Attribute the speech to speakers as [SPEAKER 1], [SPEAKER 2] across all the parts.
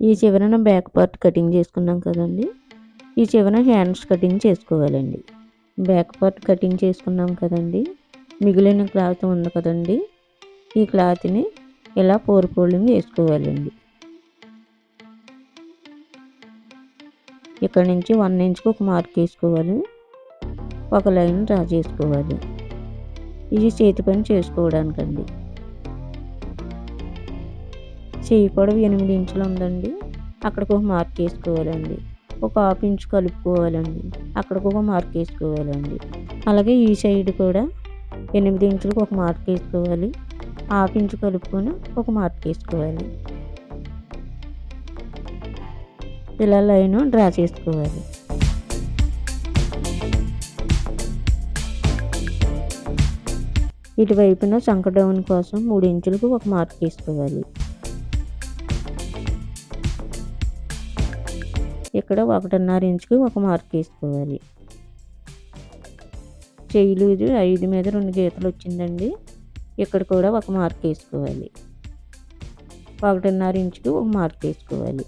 [SPEAKER 1] ఈ చివరన back part cutting చేసుకున్నాం కదండి, ఈ చివరన హ్యాండ్స్ కటింగ్ చేసుకోవాలండి. బ్యాక్ పార్ట్ కటింగ్ చేసుకున్నాం కదండి, మిగిలిన క్లాత్ ఉంది కదండి, ఈ క్లాత్ని ఇలా 4 ఫోల్డింగ్ వేసుకోవాలండి. ఇక్కడ నుంచి 1 ఇంచ్కి ఒక మార్క్ వేసుకోవాలి, ఒక లైన్ డ్రా చేసుకోవాలి. ఇది చేతి పని చేసుకోవడానికండి. చేయి పొడవు 8 ఇంచులు ఉందండి, అక్కడికి ఒక మార్క్ వేసుకోవాలండి. ఒక 1/2 ఇంచు కలుపుకోవాలండి, అక్కడికి ఒక మార్క్ వేసుకోవాలండి. అలాగే ఈ సైడ్ కూడా 8 ఇంచులకు ఒక మార్క్ వేసుకోవాలి, 1/2 ఇంచు కలుపుకొని ఒక మార్క్ వేసుకోవాలి. ఇలా లైన్ డ్రా చేసుకోవాలి. ఇటువైపున చంక డౌన్ కోసం 3 ఇంచులకు ఒక మార్క్ వేసుకోవాలి. ఇక్కడ 1.5 ఇంచుకి ఒక మార్క్ వేసుకోవాలి. చెయ్యి లూజు 5 మీద 2 గీతలు వచ్చిందండి, ఇక్కడ కూడా ఒక మార్క్ వేసుకోవాలి. 1.5 ఇంచుకి ఒక మార్క్ వేసుకోవాలి.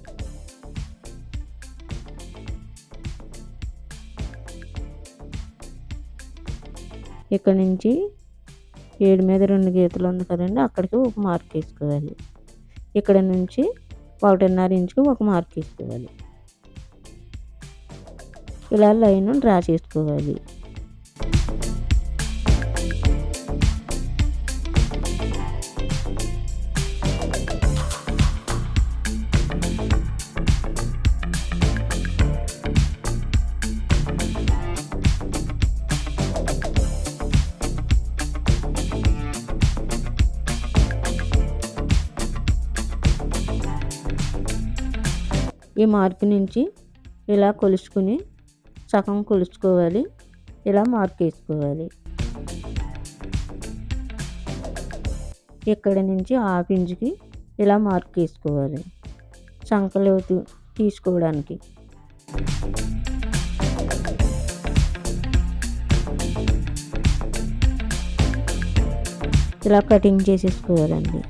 [SPEAKER 1] ఇక్కడ నుంచి 7 మీద 2 గీతలు ఉంది కదండి, అక్కడికి ఒక మార్క్ వేసుకోవాలి. ఇక్కడ నుంచి 1.5 ఇంచుకి ఒక మార్క్ వేసుకోవాలి. ఇలా లైన్ డ్రా చేసుకోవాలి. ఈ మార్క్ నుంచి ఇలా కొలుచుకుని సగం కొలుచుకోవాలి, ఇలా మార్క్ వేసుకోవాలి. ఇక్కడ నుంచి 1/2 ఇంచుకి ఇలా మార్క్ వేసుకోవాలి చంకలోతు తీసుకోవడానికి. ఇలా కటింగ్ చేసేసుకోవాలండి.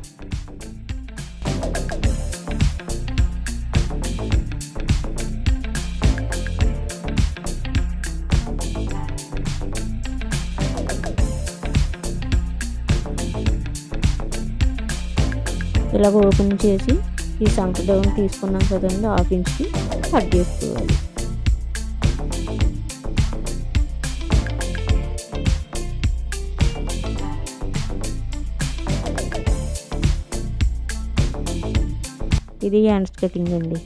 [SPEAKER 1] ఇలా ఓపెన్ చేసి ఈ సంక డౌన్ తీసుకున్నాం కదండి, 1/2 ఇంచుకి కట్ చేసుకోవాలి. ఇది హ్యాండ్స్ కటింగ్ అండి.